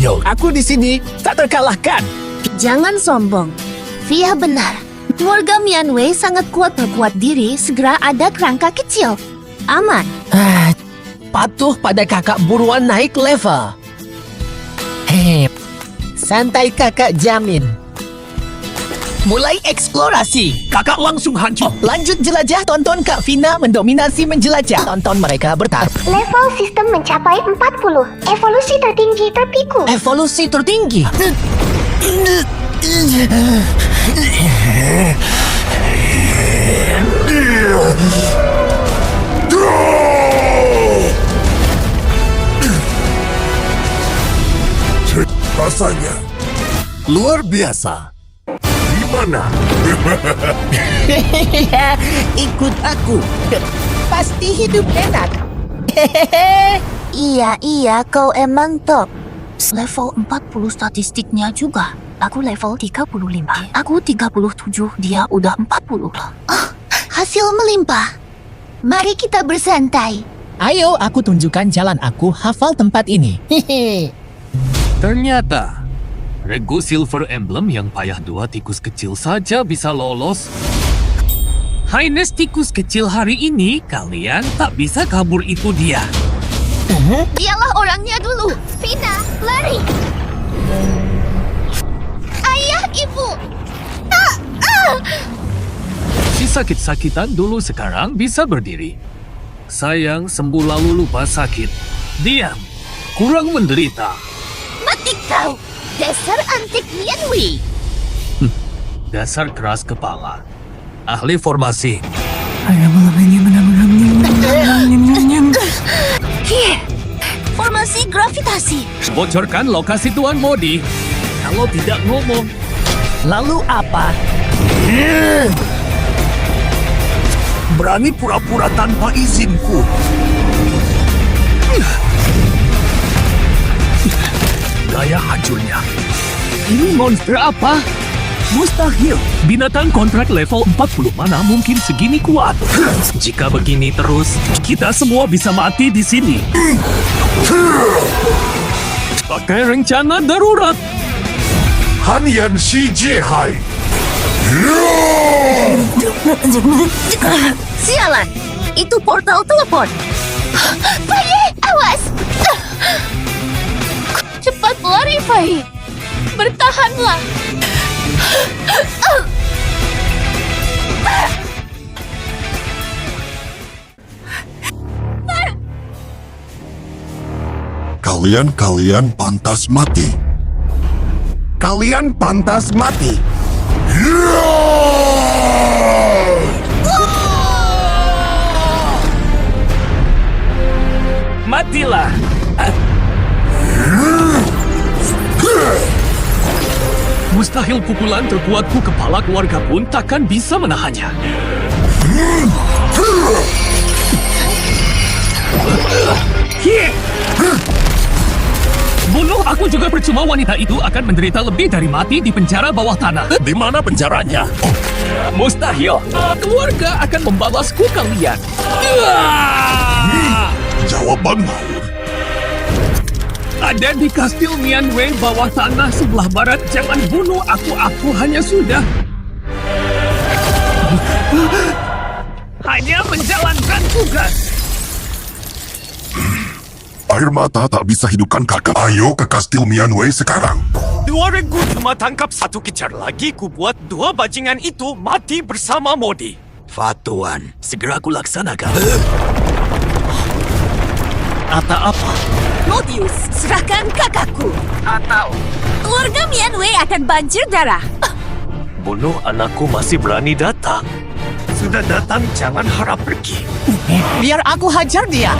Yo, aku di sini tak terkalahkan. Jangan sombong. Via benar. Keluarga Mianwei sangat kuat berkuat diri. Segera ada kerangka kecil. Aman. Patuh pada kakak buruan naik level. Hei, santai kakak jamin. Mulai eksplorasi. Kakak langsung hancur. Lanjut jelajah, tonton Kak Vina mendominasi menjelajah. Tonton mereka bertarung. Level sistem mencapai 40. Evolusi tertinggi terpiku. Evolusi tertinggi. Rasanya luar biasa. Gimana? Ikut aku. Pasti hidup enak. Iya, kau emang top. Level 40 statistiknya juga. Aku level 35. Aku 37, dia udah 40. Hasil melimpah. Mari kita bersantai. Ayo, aku tunjukkan jalan aku hafal tempat ini. Ternyata Regu Silver Emblem yang payah 2 tikus kecil saja bisa lolos. Highness tikus kecil hari ini, kalian tak bisa kabur itu dia. Dialah orangnya dulu. Vina, lari. Ayah, ibu. Si sakit-sakitan dulu sekarang bisa berdiri. Sayang, sembuh lalu lupa sakit. Diam, kurang menderita. Mati kau. Dasar antik Mianwi. Dasar keras kepala. Ahli formasi. Here. Formasi gravitasi. Bocorkan lokasi Tuan Modi. Kalau tidak ngomong, Lalu apa? berani pura-pura tanpa izinku. Gaya hancurnya. Ini monster apa? Mustahil. Binatang kontrak level 40 mana mungkin segini kuat. Jika begini terus, kita semua bisa mati di sini. Pakai rencana darurat. Hanian si Jehai. Sialan. Itu portal telepon. Faye, awas. Cepat lari, Faye. Bertahanlah. Kalian pantas mati. Kalian pantas mati. Matilah. Mustahil pukulan terkuatku kepala keluarga pun takkan bisa menahannya. Bunuh aku juga percuma, wanita itu akan menderita lebih dari mati di penjara bawah tanah. Di mana penjaranya? Mustahil. Keluarga akan membalasku kalian. Jawaban ngawur. Ada di kastil Mianwei bawah tanah sebelah barat. Jangan bunuh aku hanya sudah hanya menjalankan tugas. Air mata tak bisa hidupkan kakak. Ayo ke kastil Mianwei sekarang. 2 regu cuma tangkap 1 kejar lagi. Ku buat 2 bajingan itu mati bersama Modi. Fatuan, segera aku laksanakan. Ata apa? Modius, serahkan kakakku. Atau Keluarga Mianwei akan banjir darah. bunuh anakku masih berani datang. Sudah datang, jangan harap pergi. Biar aku hajar dia.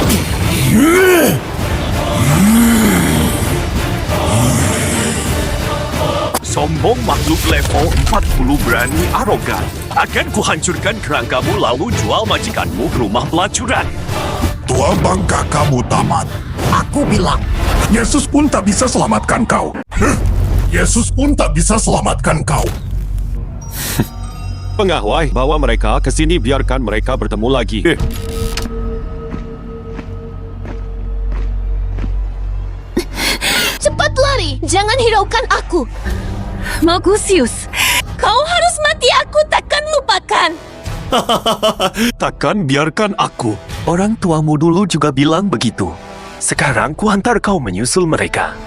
Sombong makhluk level 40 berani arogan. Akan kuhancurkan kerangkamu lalu jual majikanmu ke rumah pelacuran. Tua bangka kamu tamat. Aku bilang. Yesus pun tak bisa selamatkan kau. Yesus pun tak bisa selamatkan kau. Pengawai, bawa mereka ke sini, biarkan mereka bertemu lagi. Cepat lari. Jangan hiraukan aku. Magusius, kau harus mati, aku takkan lupakan. Takkan biarkan aku. Orang tuamu dulu juga bilang begitu. Sekarang ku hantar kau menyusul mereka.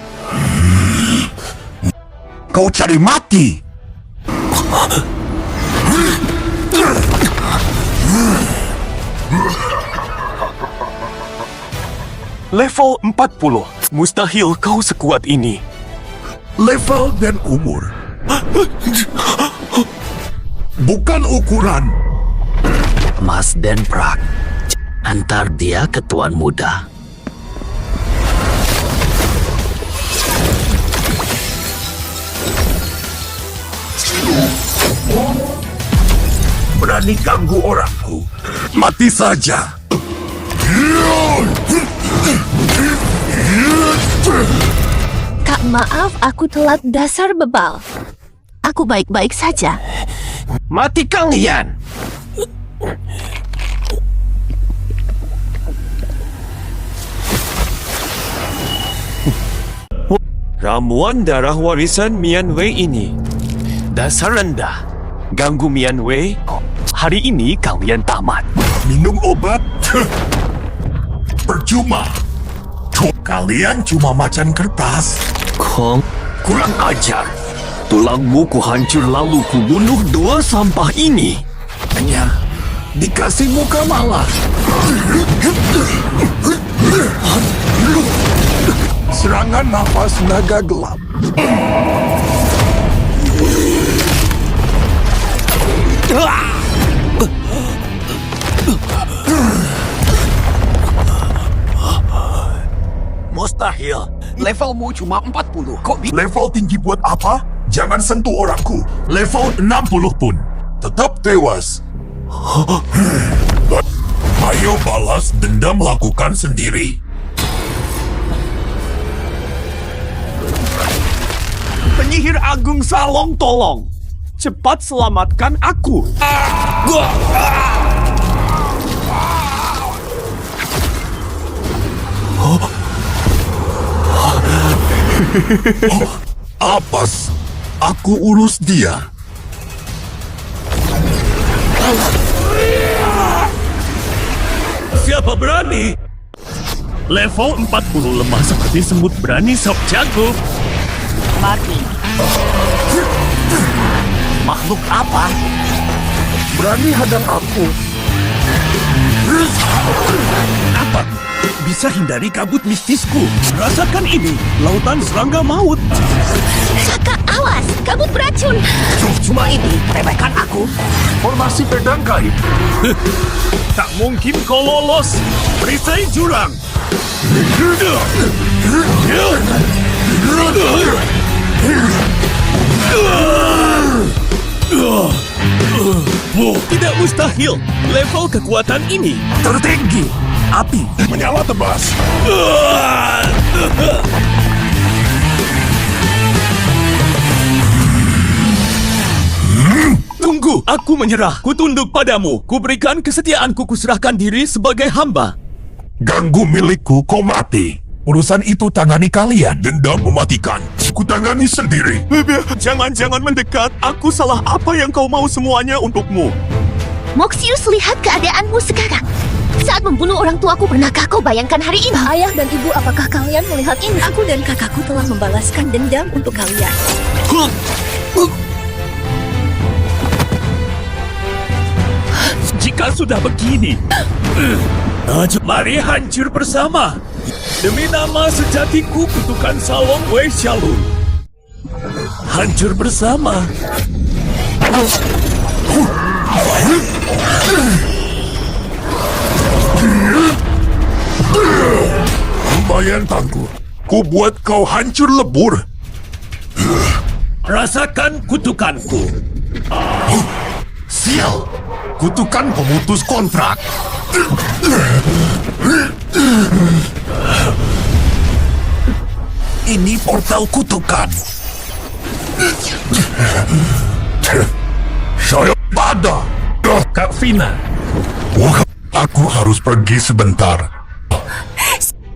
Kau cari mati. Level 40. Mustahil kau sekuat ini. Level dan umur bukan ukuran. Mas dan Prak, antar dia ke Tuan Muda. Berani ganggu orangku, mati saja. Kak, maaf aku telat, dasar bebal. Aku baik-baik saja. Mati kalian! Ramuan darah warisan Mianwei ini. Dasar rendah. Ganggu Mianwei, Hari ini kalian tamat. Minum obat? Percuma. Kalian cuma macan kertas. Kong, kurang ajar. Tulangmu ku hancur lalu ku bunuh 2 sampah ini. Hanya dikasih muka malah. Serangan nafas naga gelap. Mustahil. Levelmu cuma 40. Level tinggi buat apa? Jangan sentuh orangku. Level 60 pun. Tetap tewas. Ayo balas dendam lakukan sendiri. Penyihir Agung Salong, tolong. Cepat selamatkan aku. Apes, aku urus dia. Siapa berani? Level 40 lemah seperti semut berani sok jago. Mati. Makhluk apa? Berani hadang aku. Apa? Bisa hindari kabut mistisku. Rasakan ini, lautan serangga maut. Kakak, awas! Kabut beracun! Cuma ini, remehkan aku. Formasi pedang gaib. Tak mungkin kau lolos. Perisai jurang. Tidak mustahil. Level kekuatan ini tertinggi. Api Menyala tebas. Tunggu, aku menyerah. Ku tunduk padamu. Ku berikan kesetiaanku, ku serahkan diri sebagai hamba. Ganggu milikku, kau mati. Urusan itu tangani kalian. Dendam mematikan. Ku tangani sendiri. Jangan mendekat. Aku salah apa yang kau mau semuanya untukmu. Moxius, lihat keadaanmu sekarang. Saat membunuh orang tuaku, pernahkah kau bayangkan hari ini? Ayah dan ibu, apakah kalian melihat ini? Aku dan kakakku telah membalaskan dendam untuk kalian. Jika sudah begini, mari hancur bersama. Demi nama sejatiku, kutukan Salong Wei Shalun. Hancur bersama. Lumayan tangguh. Ku buat kau hancur lebur. Rasakan kutukanku. Sial. Kutukan pemutus kontrak. Ini portal kutukan. Saya pada. Kak Vina. Wah, aku harus pergi sebentar.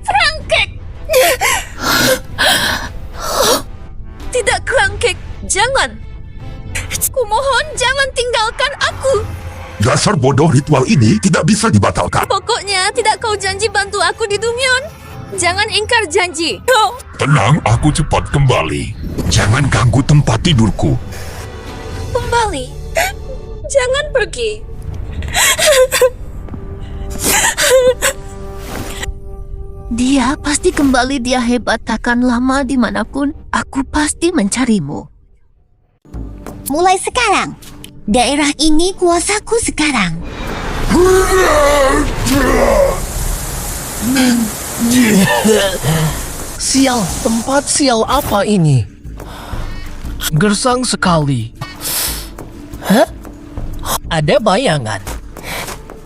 Krangkek! Tidak, Krangkek. Jangan. Kumohon, jangan tinggalkan aku. Dasar bodoh, ritual ini tidak bisa dibatalkan. Pokoknya, tidak kau janji bantu aku di Dungeon. Jangan ingkar janji. Tenang, aku cepat kembali. Jangan ganggu tempat tidurku. Kembali. Jangan pergi. Dia pasti kembali, dia hebat, takkan lama dimanapun. Aku pasti mencarimu. Mulai sekarang, daerah ini kuasaku sekarang. Sial, tempat sial apa ini? Gersang sekali. Hah? Ada bayangan.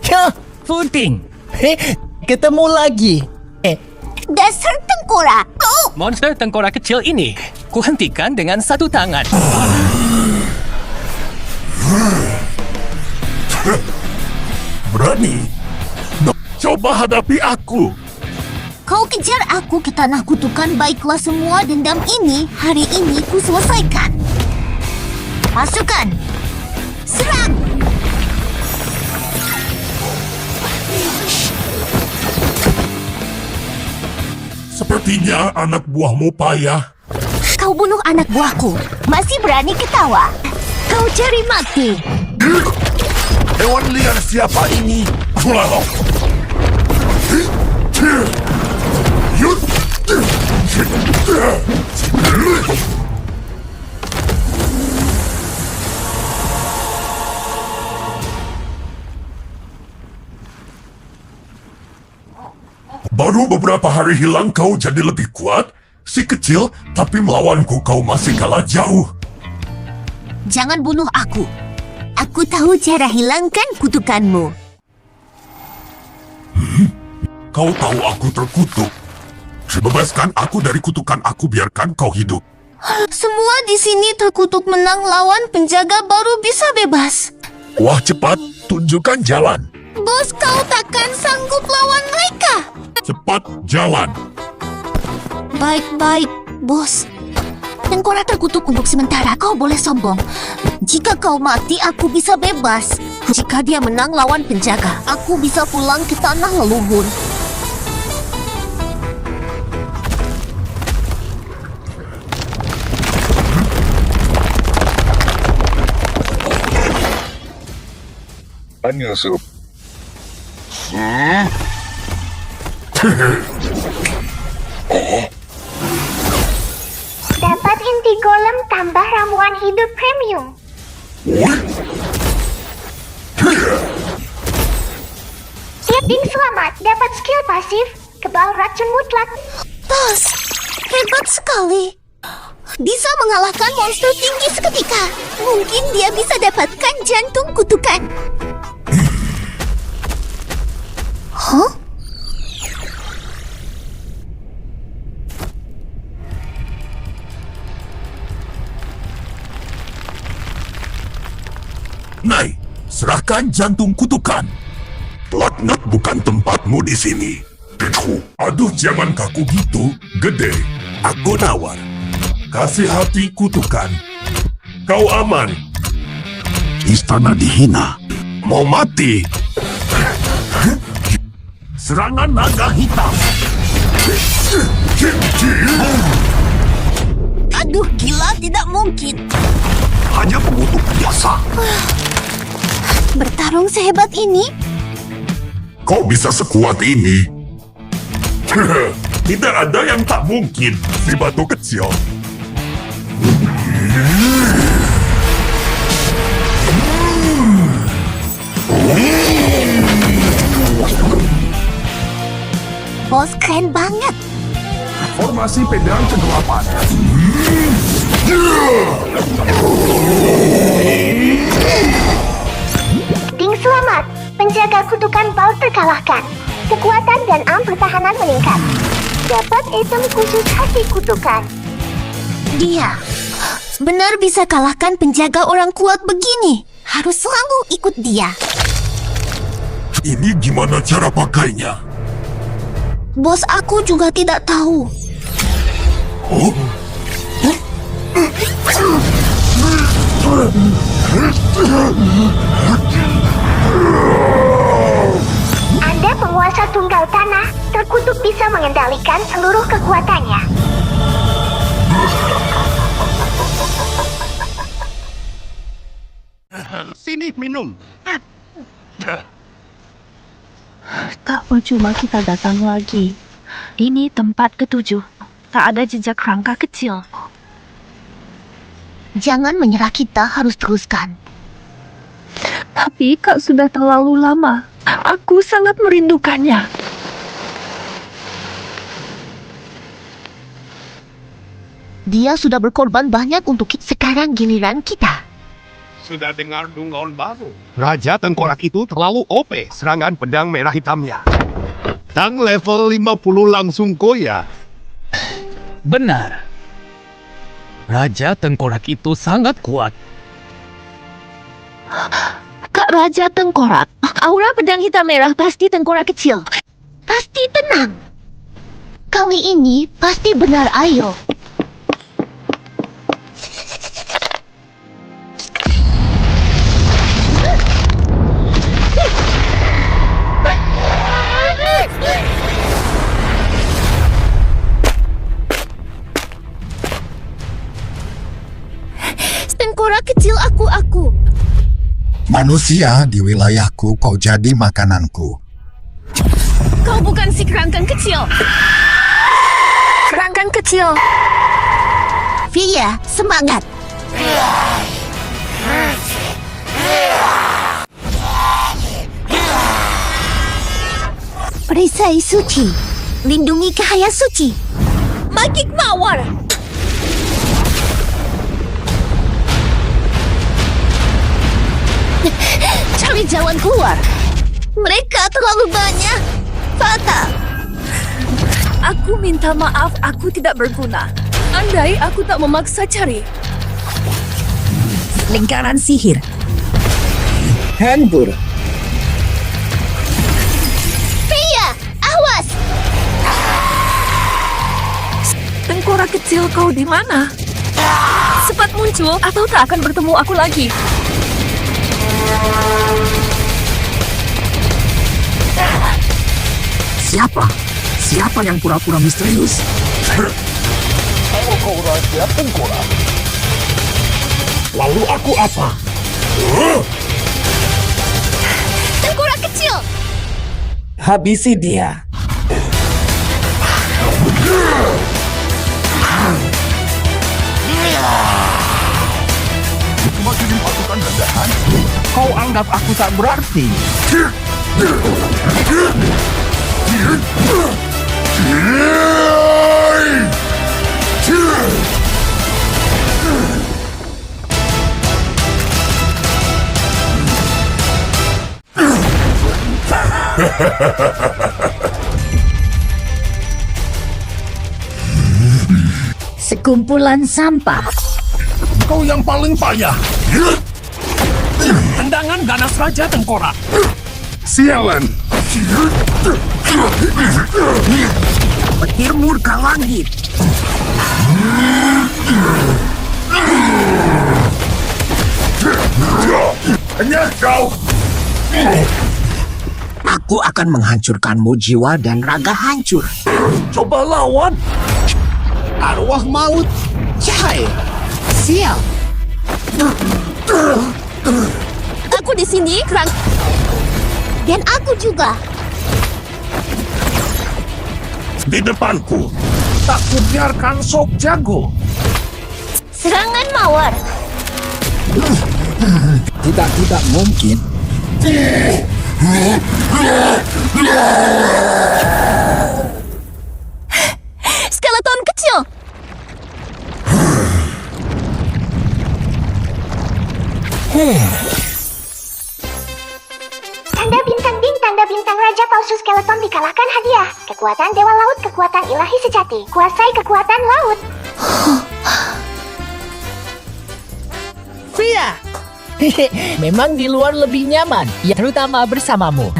Hah, puting. Ketemu lagi. Dasar tengkorak. Oh, Monster tengkorak kecil ini kuhentikan dengan satu tangan. Berani? Coba hadapi aku. kau kejar aku ke tanah kutukan, baiklah semua dendam ini hari ini ku selesaikan. Pasukan, serang! Sepertinya anak buahmu payah. Kau bunuh anak buahku. Masih berani ketawa. Kau cari mati. Hewan liar siapa ini? Baru beberapa hari hilang kau jadi lebih kuat? Si kecil, tapi melawanku kau masih kalah jauh. Jangan bunuh aku. Aku tahu cara hilangkan kutukanmu. Kau tahu aku terkutuk. Bebaskan aku dari kutukan aku, biarkan kau hidup. Semua di sini terkutuk menang lawan penjaga baru bisa bebas. Wah, cepat, tunjukkan jalan. Bos, kau takkan sanggup lawan mereka. Cepat, jalan. Baik-baik, bos. Tengkorak terkutuk untuk sementara, kau boleh sombong. Jika kau mati, aku bisa bebas. Jika dia menang lawan penjaga, aku bisa pulang ke tanah leluhur. Penyusup. Dapat inti golem tambah ramuan hidup premium. Setting selamat, dapat skill pasif, kebal racun mutlak. Bos, hebat sekali. Bisa mengalahkan monster tinggi seketika. Mungkin dia bisa dapatkan jantung kutukan. Hah? Nai, serahkan jantung kutukan. Laknat bukan tempatmu di sini. Aduh, jangan kaku gitu. Gede, aku nawar. Kasih hati kutukan. Kau aman. Istana dihina. Mau mati. Serangan naga hitam. Aduh, gila, tidak mungkin. Hanya pengutuk biasa. Bertarung sehebat ini? Kau bisa sekuat ini? Tidak ada yang tak mungkin, si batu kecil. Bos, keren banget. Formasi pedang kegelapan. Ting selamat. Penjaga kutukan bal terkalahkan. Kekuatan dan pertahanan meningkat. Dapat item khusus hati kutukan. Dia benar bisa kalahkan penjaga orang kuat begini. Harus selalu ikut dia. Ini gimana cara pakainya? Bos, aku juga tidak tahu. Oh? Anda penguasa tunggal tanah, terkutuk bisa mengendalikan seluruh kekuatannya. Sini minum. Tak percuma kita datang lagi. Ini tempat ketujuh. Tak ada jejak rangka kecil. Jangan menyerah, kita harus teruskan. Tapi kak sudah terlalu lama. Aku sangat merindukannya. Dia sudah berkorban banyak untuk kita. Sekarang giliran kita. Sudah dengar dungaun baru? Raja Tengkorak itu terlalu OP serangan pedang merah hitamnya. Tang level 50 langsung koya. Benar. Raja Tengkorak itu sangat kuat. Kak Raja Tengkorak, aura pedang hitam merah pasti tengkorak kecil. Pasti tenang. Kali ini pasti benar, ayo. Manusia di wilayahku, kau jadi makananku. Kau bukan si kerangkang kecil. Kerangkang kecil. Fia, semangat. Perisai suci. Lindungi cahaya suci. Magik mawar. Cari jalan keluar. Mereka terlalu banyak. Fatal. Aku minta maaf, aku tidak berguna. Andai aku tak memaksa cari. Lingkaran sihir. Hambur. Fia, awas. Tengkorak kecil, kau di mana? Cepat muncul atau tak akan bertemu aku lagi. Siapa? Siapa yang pura-pura misterius? Kalau kau raja tengkorak, lalu aku apa? Tengkorak kecil. Habisi dia. Semakin pasukan rendahan, Kau anggap aku tak berarti? Sekumpulan sampah. kau yang paling payah. Tendangan ganas Raja Tengkorak. Sialan. Petir murka langit. Hanya kau. Aku akan menghancurkanmu jiwa dan raga hancur. Coba lawan. Arwah maut. Cahaya. Sial. Aku di sini, Kerang. Dan aku juga. Di depanku. Tak kubiarkan sok jago. Serangan mawar. Tidak mungkin. Skeleton kecil. Tanda bintang Raja Palsu Skeleton dikalahkan hadiah. Kekuatan Dewa Laut, kekuatan ilahi sejati. Kuasai kekuatan laut. Fia. Memang di luar lebih nyaman, ya terutama bersamamu.